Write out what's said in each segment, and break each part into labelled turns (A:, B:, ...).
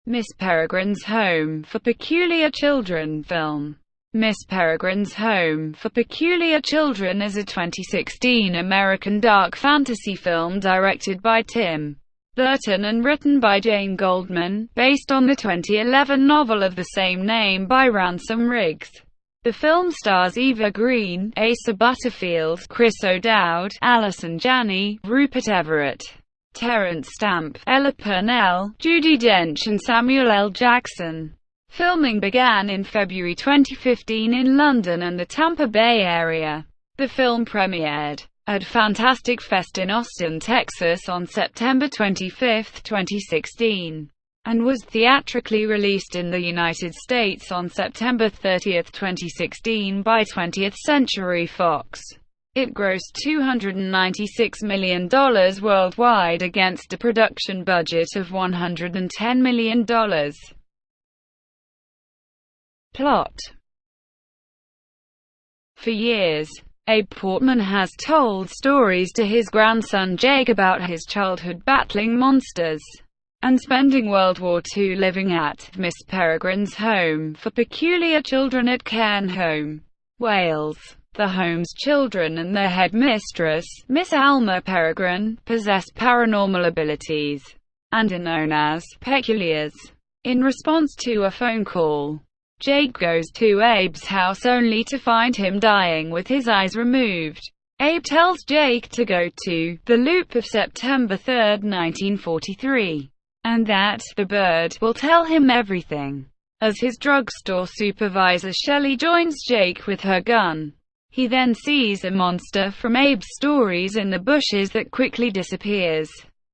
A: Miss Peregrine's Home for Peculiar Children film. Miss Peregrine's Home for Peculiar Children is a 2016 American dark fantasy film directed by Tim Burton and written by Jane Goldman, based on the 2011 novel of the same name by Ransom Riggs. The film stars Eva Green, Asa Butterfield, Chris O'Dowd, Allison Janney, Rupert Everett, Terence Stamp, Ella Purnell, Judi Dench and Samuel L. Jackson. Filming began in February 2015 in London and the Tampa Bay area. The film premiered at Fantastic Fest in Austin, Texas on September 25, 2016, and was theatrically released in the United States on September 30, 2016 by 20th Century Fox. It grossed $296 million worldwide against a production budget of $110 million. Plot. For years, Abe Portman has told stories to his grandson Jake about his childhood battling monsters and spending World War II living at Miss Peregrine's Home for Peculiar Children at Cairnhome, Wales. The home's children and their headmistress, Miss Alma Peregrine, possess paranormal abilities and are known as peculiars. In response to a phone call, Jake goes to Abe's house only to find him dying with his eyes removed. Abe tells Jake to go to the Loop of September 3, 1943, and that the bird will tell him everything. As his drugstore supervisor Shelley joins Jake with her gun, he then sees a monster from Abe's stories in the bushes that quickly disappears.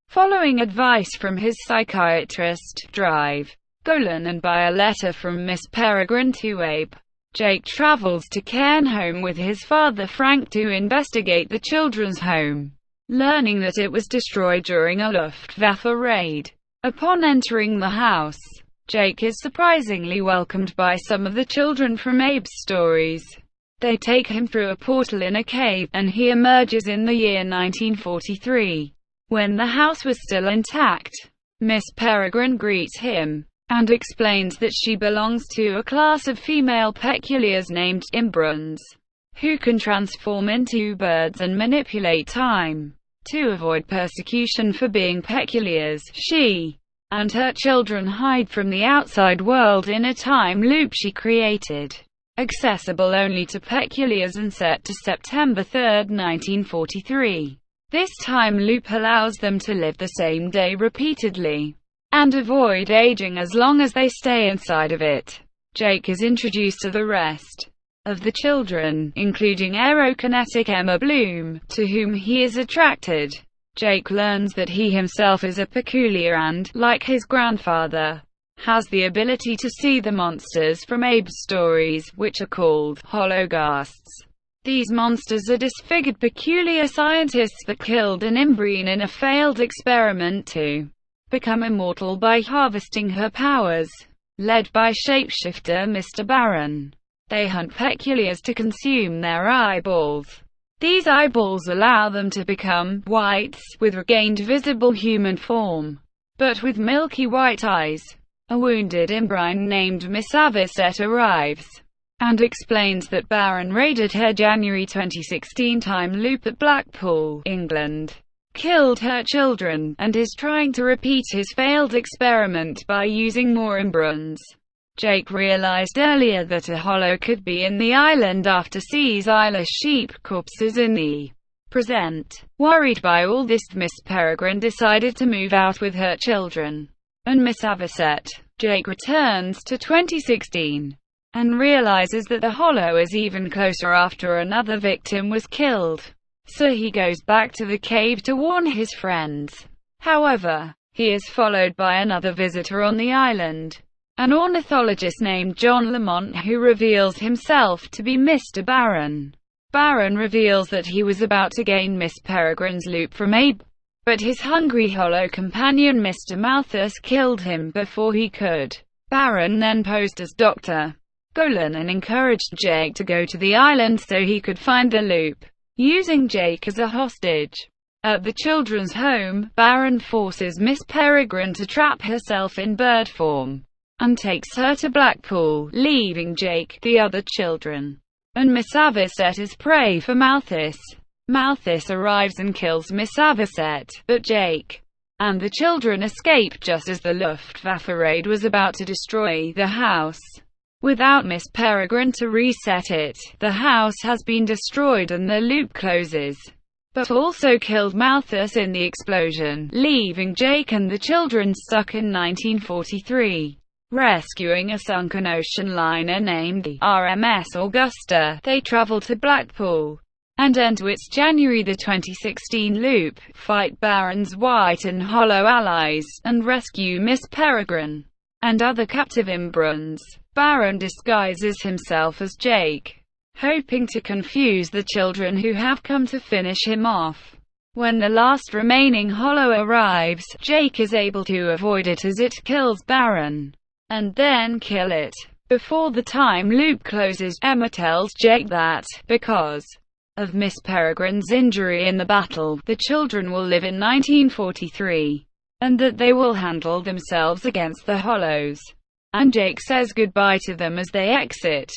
A: Following advice from his psychiatrist, Drive Golan, and by a letter from Miss Peregrine to Abe, Jake travels to Cairnhome with his father Frank to investigate the children's home, learning that it was destroyed during a Luftwaffe raid. Upon entering the house, Jake is surprisingly welcomed by some of the children from Abe's stories. They take him through a portal in a cave, and he emerges in the year 1943. When the house was still intact, Miss Peregrine greets him and explains that she belongs to a class of female peculiars named Imbrons, who can transform into birds and manipulate time. To avoid persecution for being peculiars, she and her children hide from the outside world in a time loop she created, accessible only to peculiars and set to September 3, 1943. This time loop allows them to live the same day repeatedly and avoid aging as long as they stay inside of it. Jake is introduced to the rest of the children, including aerokinetic Emma Bloom, to whom he is attracted. Jake learns that he himself is a peculiar and, like his grandfather, has the ability to see the monsters from Abe's stories, which are called hologhasts. These monsters are disfigured peculiar scientists that killed an Imbrine in a failed experiment to become immortal by harvesting her powers. Led by shapeshifter Mr. Baron, they hunt peculiars to consume their eyeballs. These eyeballs allow them to become whites, with regained visible human form, but with milky white eyes. A wounded Imbrine named Miss Avocet arrives and explains that Baron raided her January 2016 time loop at Blackpool, England, killed her children, and is trying to repeat his failed experiment by using more Imbrons. Jake realized earlier that a hollow could be in the island after sees eyeless sheep corpses in the present. Worried by all this, Miss Peregrine decided to move out with her children and Miss Avocet. Jake returns to 2016 and realizes that the hollow is even closer after another victim was killed. So he goes back to the cave to warn his friends. However, he is followed by another visitor on the island, an ornithologist named John Lamont, who reveals himself to be Mr. Baron. Baron reveals that he was about to gain Miss Peregrine's loop from Abe, but his hungry hollow companion Mr. Malthus killed him before he could. Baron then posed as Dr. Golan and encouraged Jake to go to the island so he could find the loop, using Jake as a hostage. At the children's home, Baron forces Miss Peregrine to trap herself in bird form and takes her to Blackpool, leaving Jake, the other children, and Miss Avocet as prey for Malthus. Malthus arrives and kills Miss Avocet, but Jake and the children escape just as the Luftwaffe raid was about to destroy the house. Without Miss Peregrine to reset it, the house has been destroyed and the loop closes, but also killed Malthus in the explosion, leaving Jake and the children stuck in 1943. Rescuing a sunken ocean liner named the RMS Augusta, they travel to Blackpool and enter its January 2016 loop, fight Baron's White and Hollow allies, and rescue Miss Peregrine and other captive Imbrons. Baron disguises himself as Jake, hoping to confuse the children who have come to finish him off. When the last remaining Hollow arrives, Jake is able to avoid it as it kills Baron, and then kill it. Before the time loop closes, Emma tells Jake that, because of Miss Peregrine's injury in the battle, the children will live in 1943, and that they will handle themselves against the Hollows. And Jake says goodbye to them as they exit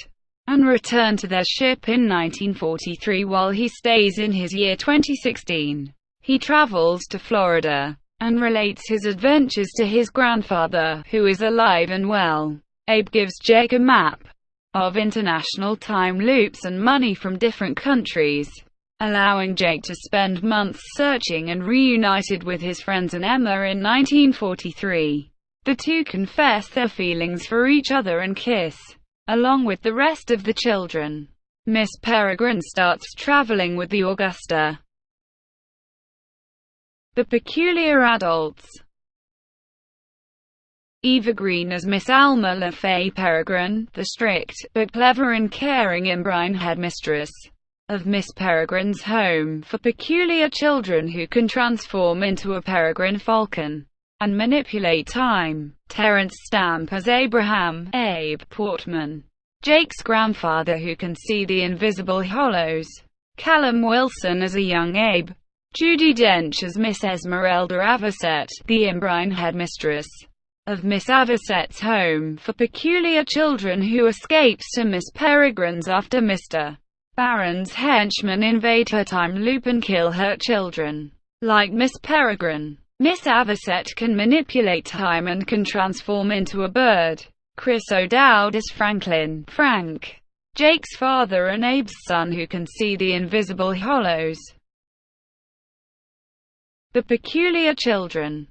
A: and return to their ship in 1943 while he stays in his year 2016. He travels to Florida and relates his adventures to his grandfather, who is alive and well. Abe gives Jake a map of international time loops and money from different countries, allowing Jake to spend months searching and reunited with his friends and Emma in 1943. The two confess their feelings for each other and kiss, along with the rest of the children. Miss Peregrine starts traveling with the Augusta. The peculiar adults. Eva Green as Miss Alma LaFay Peregrine, the strict, but clever and caring Imbrine headmistress of Miss Peregrine's home for peculiar children who can transform into a peregrine falcon and manipulate time. Terence Stamp as Abraham, Abe Portman, Jake's grandfather who can see the invisible hollows. Callum Wilson as a young Abe. Judi Dench as Miss Esmeralda Avocet, the Imbrine headmistress of Miss Avocet's home for peculiar children who escapes to Miss Peregrine's after Mr. Baron's henchmen invade her time loop and kill her children. Like Miss Peregrine, Miss Avocet can manipulate time and can transform into a bird. Chris O'Dowd as Franklin, Frank, Jake's father and Abe's son who can see the invisible hollows. The peculiar children.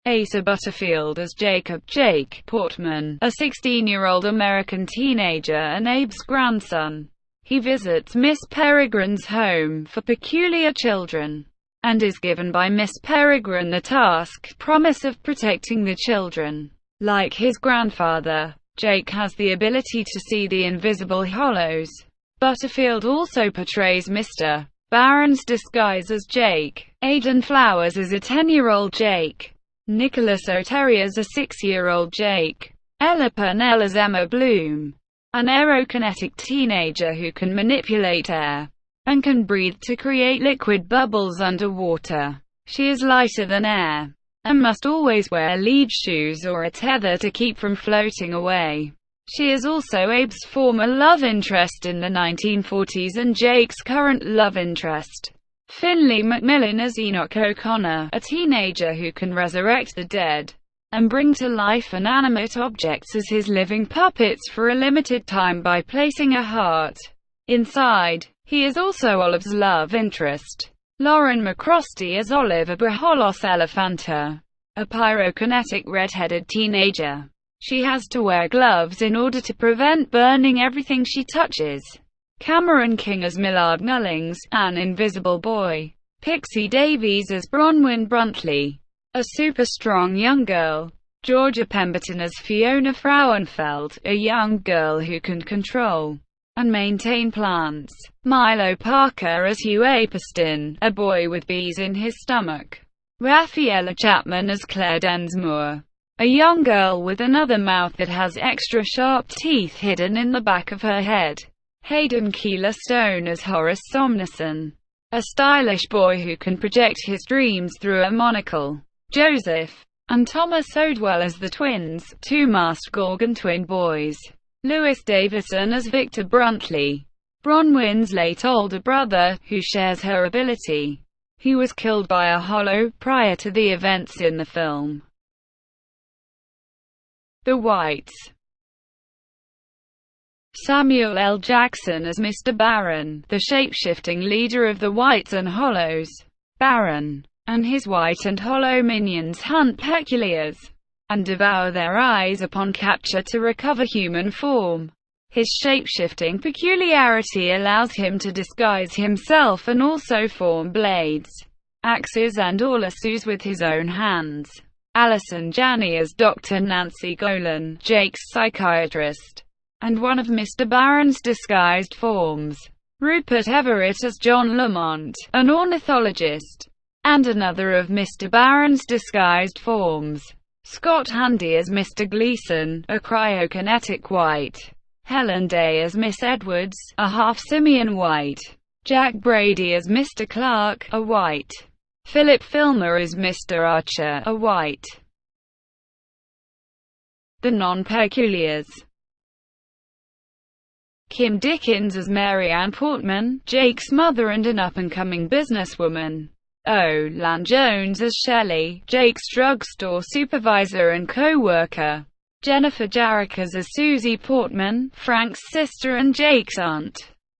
A: Asa Butterfield as Jacob, Jake Portman, a 16-year-old American teenager and Abe's grandson. He visits Miss Peregrine's home for peculiar children and is given by Miss Peregrine the promise of protecting the children. Like his grandfather, Jake has the ability to see the invisible hollows. Butterfield also portrays Mr. Baron's disguise as Jake. Aidan Flowers as a 10-year-old Jake. Nicholas O'Terry as a 6-year-old Jake. Ella Purnell as Emma Bloom, an aerokinetic teenager who can manipulate air and can breathe to create liquid bubbles underwater. She is lighter than air and must always wear lead shoes or a tether to keep from floating away. She is also Abe's former love interest in the 1940s and Jake's current love interest. Finley Macmillan as Enoch O'Connor, a teenager who can resurrect the dead and bring to life inanimate objects as his living puppets for a limited time by placing a heart inside. He is also Olive's love interest. Lauren McCrosty as Olive Abraholos Elephanta, a pyrokinetic red-headed teenager. She has to wear gloves in order to prevent burning everything she touches. Cameron King as Millard Nullings, an invisible boy. Pixie Davies as Bronwyn Bruntley, a super-strong young girl. Georgia Pemberton as Fiona Frauenfeld, a young girl who can control and maintain plants. Milo Parker as Hugh Apeston, a boy with bees in his stomach. Raffaella Chapman as Claire Densmore, a young girl with another mouth that has extra sharp teeth hidden in the back of her head. Hayden Keeler Stone as Horace Somnison, a stylish boy who can project his dreams through a monocle. Joseph and Thomas Odwell as the twins, two masked Gorgon twin boys. Louis Davison as Victor Bruntley, Bronwyn's late older brother, who shares her ability. He was killed by a hollow prior to the events in the film. The Whites. Samuel L. Jackson as Mr. Barron, the shape-shifting leader of the Whites and Hollows. Barron and his White and Hollow minions hunt peculiars and devour their eyes upon capture to recover human form. His shape-shifting peculiarity allows him to disguise himself and also form blades, axes and lassos with his own hands. Allison Janney as Dr. Nancy Golan, Jake's psychiatrist, and one of Mr. Barron's disguised forms. Rupert Everett as John Lamont, an ornithologist, and another of Mr. Barron's disguised forms. Scott Handy as Mr. Gleason, a cryokinetic White. Helen Day as Miss Edwards, a half-simian White. Jack Brady as Mr. Clark, a White. Philip Filmer as Mr. Archer, a White. The Non-Peculiars. Kim Dickens as Mary Ann Portman, Jake's mother and an up-and-coming businesswoman. Lan Jones as Shelley, Jake's drugstore supervisor and co-worker. Jennifer Jarrickers as Susie Portman, Frank's sister and Jake's aunt.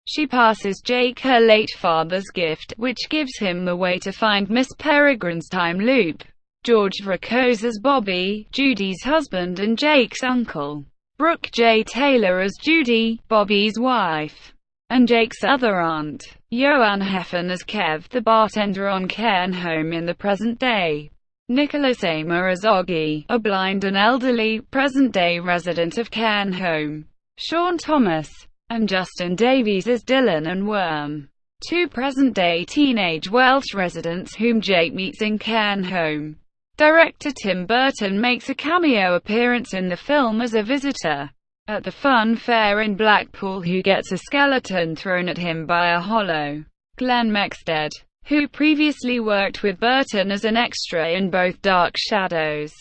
A: She passes Jake her late father's gift, which gives him the way to find Miss Peregrine's time loop. George Vracos as Bobby, Judy's husband and Jake's uncle. Brooke J. Taylor as Judi, Bobby's wife, and Jake's other aunt. Joanne Heffen as Kev, the bartender on Cairn Home in the present day. Nicholas Amer as Oggy, a blind and elderly, present-day resident of Cairn Home. Sean Thomas and Justin Davies as Dylan and Worm, two present-day teenage Welsh residents whom Jake meets in Cairn Home. Director Tim Burton makes a cameo appearance in the film as a visitor at the fun fair in Blackpool who gets a skeleton thrown at him by a hollow. Glenn Mexted, who previously worked with Burton as an extra in both Dark Shadows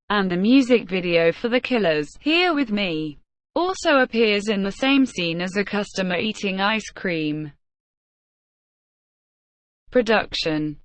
A: and the music video for The Killers, Here With Me, also appears in the same scene as a customer eating ice cream. Production.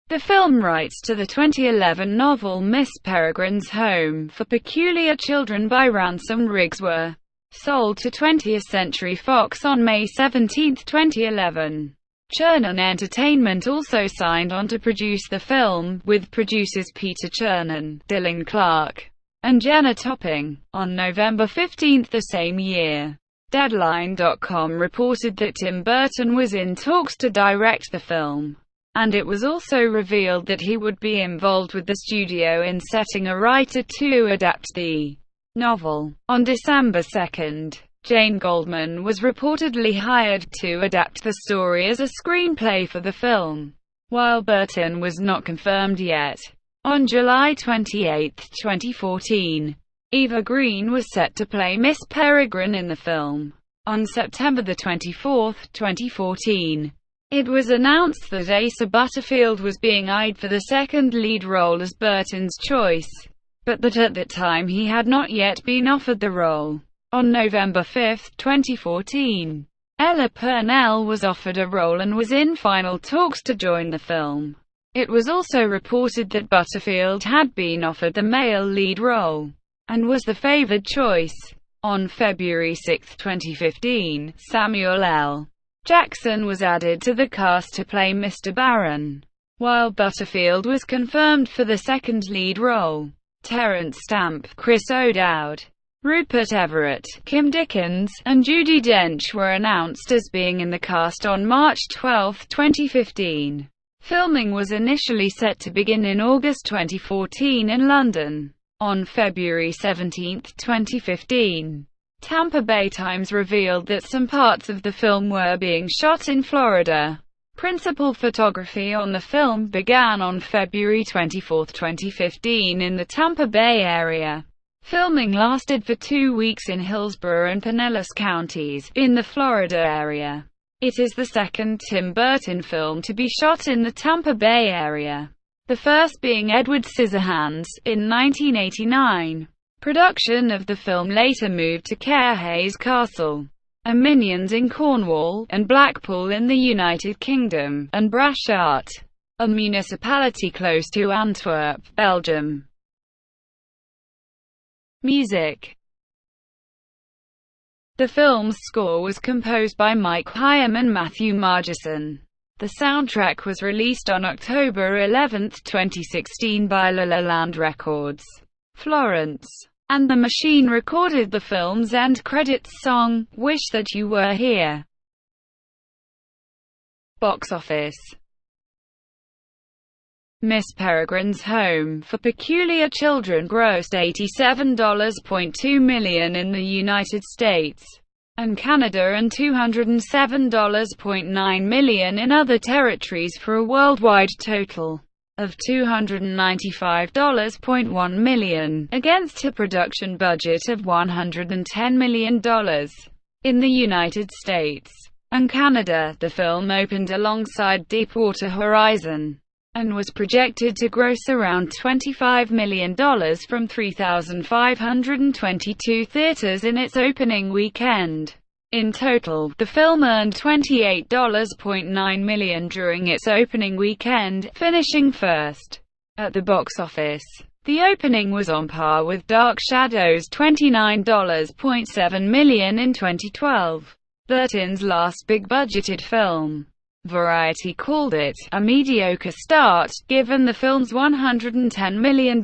A: The film rights to the 2011 novel Miss Peregrine's Home for Peculiar Children by Ransom Riggs were sold to 20th Century Fox on May 17, 2011. Chernin Entertainment also signed on to produce the film, with producers Peter Chernin, Dylan Clark, and Jenna Topping, on November 15 the same year. Deadline.com reported that Tim Burton was in talks to direct the film, and it was also revealed that he would be involved with the studio in setting a writer to adapt the novel. On December 2, Jane Goldman was reportedly hired to adapt the story as a screenplay for the film, while Burton was not confirmed yet. On July 28, 2014, Eva Green was set to play Miss Peregrine in the film. On September 24, 2014, it was announced that Asa Butterfield was being eyed for the second lead role as Burton's choice, but that at that time he had not yet been offered the role. On November 5, 2014, Ella Purnell was offered a role and was in final talks to join the film. It was also reported that Butterfield had been offered the male lead role, and was the favored choice. On February 6, 2015, Samuel L. Jackson was added to the cast to play Mr. Barron, while Butterfield was confirmed for the second lead role. Terence Stamp, Chris O'Dowd, Rupert Everett, Kim Dickens, and Judi Dench were announced as being in the cast on March 12, 2015. Filming was initially set to begin in August 2014 in London. On February 17, 2015, Tampa Bay Times revealed that some parts of the film were being shot in Florida. Principal photography on the film began on February 24, 2015 in the Tampa Bay area. Filming lasted for 2 weeks in Hillsborough and Pinellas counties, in the Florida area. It is the second Tim Burton film to be shot in the Tampa Bay area, the first being Edward Scissorhands, in 1989. Production of the film later moved to Carehayes Castle, and Minions in Cornwall, and Blackpool in the United Kingdom, and Braschaat, a municipality close to Antwerp, Belgium. Music. The film's score was composed by Mike Hyam and Matthew Margeson. The soundtrack was released on October 11, 2016 by La La Land Records. Florence and the Machine recorded the film's end credits song, Wish That You Were Here. Box office. Miss Peregrine's Home for Peculiar Children grossed $87.2 million in the United States and Canada and $207.9 million in other territories for a worldwide total of $295.1 million, against a production budget of $110 million. In the United States and Canada, the film opened alongside Deepwater Horizon and was projected to gross around $25 million from 3,522 theaters in its opening weekend. In total, the film earned $28.9 million during its opening weekend, finishing first at the box office. The opening was on par with Dark Shadow's $29.7 million in 2012, Burton's last big-budgeted film. Variety called it a mediocre start, given the film's $110 million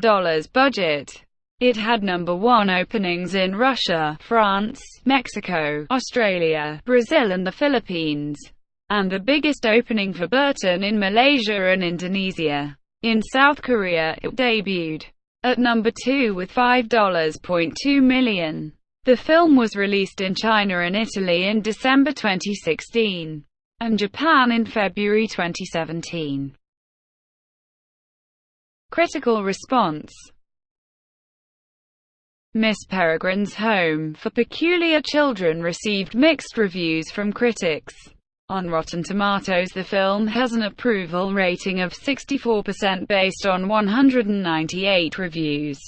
A: budget. It had number one openings in Russia, France, Mexico, Australia, Brazil and the Philippines, and the biggest opening for Burton in Malaysia and Indonesia. In South Korea, it debuted at number 2 with $5.2 million. The film was released in China and Italy in December 2016. And Japan in February 2017. Critical response. Miss Peregrine's Home for Peculiar Children received mixed reviews from critics. On Rotten Tomatoes, the film has an approval rating of 64% based on 198 reviews,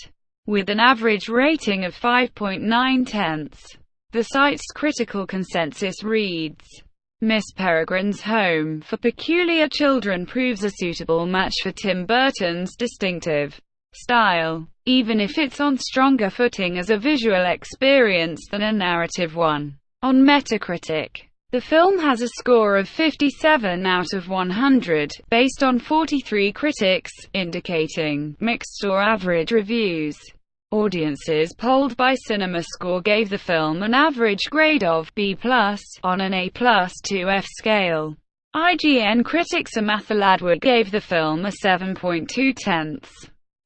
A: with an average rating of 5.9. The site's critical consensus reads, Miss Peregrine's Home for Peculiar Children proves a suitable match for Tim Burton's distinctive style, even if it's on stronger footing as a visual experience than a narrative one. On Metacritic, the film has a score of 57 out of 100, based on 43 critics, indicating mixed or average reviews. Audiences polled by CinemaScore gave the film an average grade of B+, on an A+ to F scale. IGN critic Samantha Ladwood gave the film a 7.2,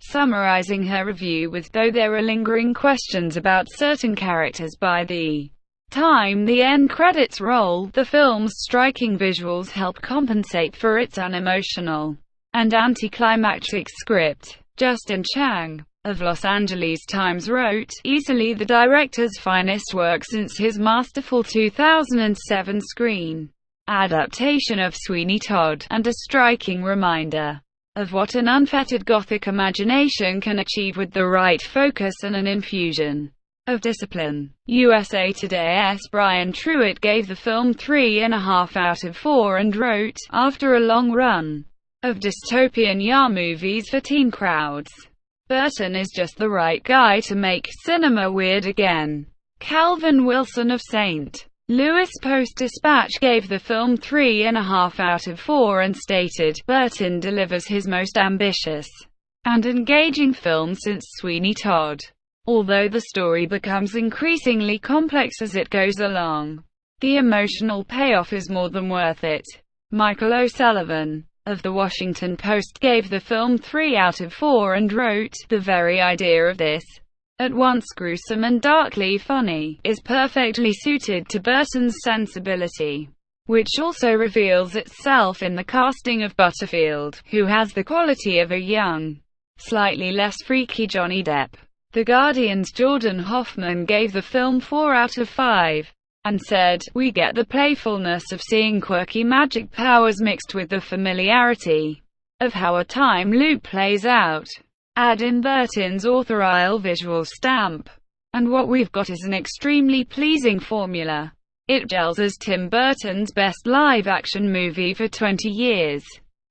A: summarizing her review with, though there are lingering questions about certain characters by the time the end credits roll, the film's striking visuals help compensate for its unemotional and anticlimactic script. Justin Chang of Los Angeles Times wrote, easily the director's finest work since his masterful 2007 screen adaptation of Sweeney Todd, and a striking reminder of what an unfettered Gothic imagination can achieve with the right focus and an infusion of discipline. USA Today's Brian Truitt gave the film 3.5 out of 4 and wrote, after a long run of dystopian YA movies for teen crowds, Burton is just the right guy to make cinema weird again. Calvin Wilson of St. Louis Post-Dispatch gave the film 3.5 out of 4 and stated, Burton delivers his most ambitious and engaging film since Sweeney Todd, although the story becomes increasingly complex as it goes along. The emotional payoff is more than worth it. Michael O'Sullivan of The Washington Post gave the film 3 out of 4 and wrote, the very idea of this, at once gruesome and darkly funny, is perfectly suited to Burton's sensibility, which also reveals itself in the casting of Butterfield, who has the quality of a young, slightly less freaky Johnny Depp. The Guardian's Jordan Hoffman gave the film 4 out of 5, and said, "We get the playfulness of seeing quirky magic powers mixed with the familiarity of how a time loop plays out. Add in Burton's authorial visual stamp, and what we've got is an extremely pleasing formula. It gels as Tim Burton's best live-action movie for 20 years.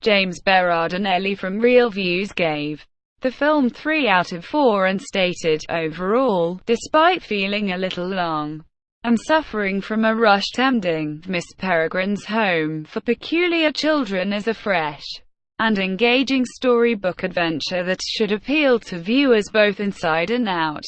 A: James Berardinelli from Real Views gave the film 3 out of 4 and stated, overall, despite feeling a little long and suffering from a rushed ending, Miss Peregrine's Home for Peculiar Children is a fresh and engaging storybook adventure that should appeal to viewers both inside and out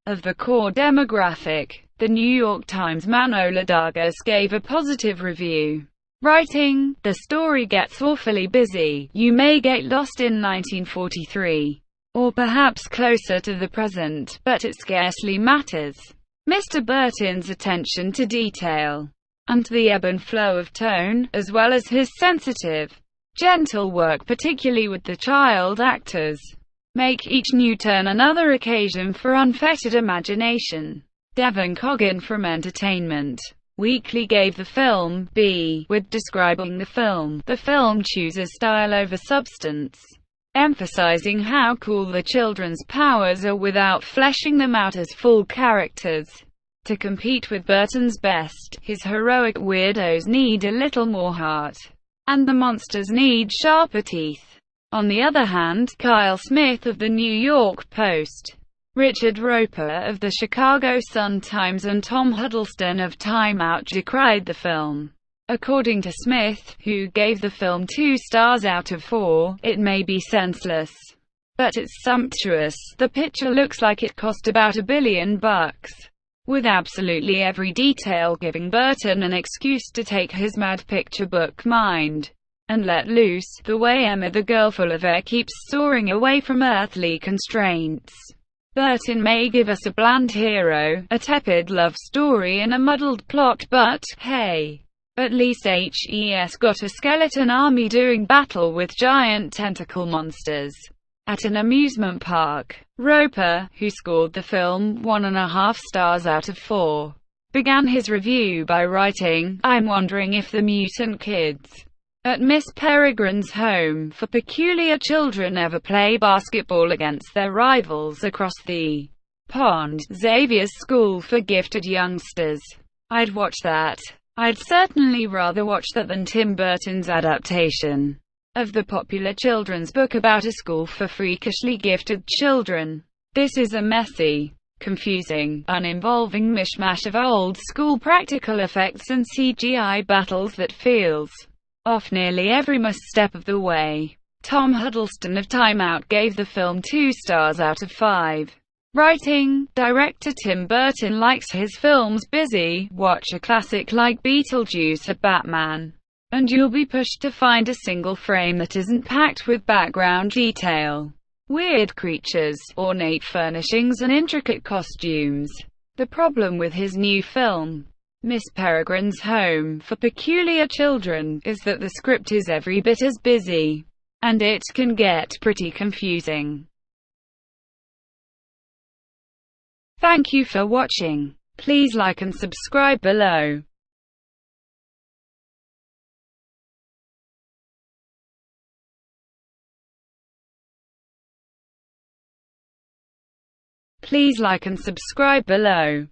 A: of the core demographic." The New York Times' Manola Dargis gave a positive review, writing, "The story gets awfully busy. You may get lost in 1943, or perhaps closer to the present, but it scarcely matters. Mr. Burton's attention to detail, and the ebb and flow of tone, as well as his sensitive, gentle work particularly with the child actors, make each new turn another occasion for unfettered imagination." Devon Coggin from Entertainment Weekly gave the film B with describing the film. "The film chooses style over substance, emphasizing how cool the children's powers are without fleshing them out as full characters. To compete with Burton's best, his heroic weirdos need a little more heart, and the monsters need sharper teeth." On the other hand, Kyle Smith of the New York Post, Richard Roper of the Chicago Sun-Times and Tom Huddleston of Time Out decried the film. According to Smith, who gave the film 2 stars out of 4, "It may be senseless, but it's sumptuous. The picture looks like it cost about $1 billion, with absolutely every detail giving Burton an excuse to take his mad picture book mind and let loose, the way Emma the girl full of air keeps soaring away from earthly constraints. Burton may give us a bland hero, a tepid love story and a muddled plot, but, hey, at least he's got a skeleton army doing battle with giant tentacle monsters at an amusement park." Roper, who scored the film 1.5 stars out of 4, began his review by writing, "I'm wondering if the mutant kids at Miss Peregrine's Home for Peculiar Children ever play basketball against their rivals across the pond, Xavier's School for Gifted Youngsters. I'd watch that. I'd certainly rather watch that than Tim Burton's adaptation of the popular children's book about a school for freakishly gifted children. This is a messy, confusing, uninvolving mishmash of old-school practical effects and CGI battles that feels off nearly every step of the way." Tom Huddleston of Time Out gave the film 2 stars out of 5, writing, "Director Tim Burton likes his films busy. Watch a classic like Beetlejuice or Batman, and you'll be pushed to find a single frame that isn't packed with background detail, weird creatures, ornate furnishings and intricate costumes." The problem with his new film, Miss Peregrine's Home for Peculiar Children, is that the script is every bit as busy, and it can get pretty confusing. Thank you for watching. Please like and subscribe below. Please like and subscribe below.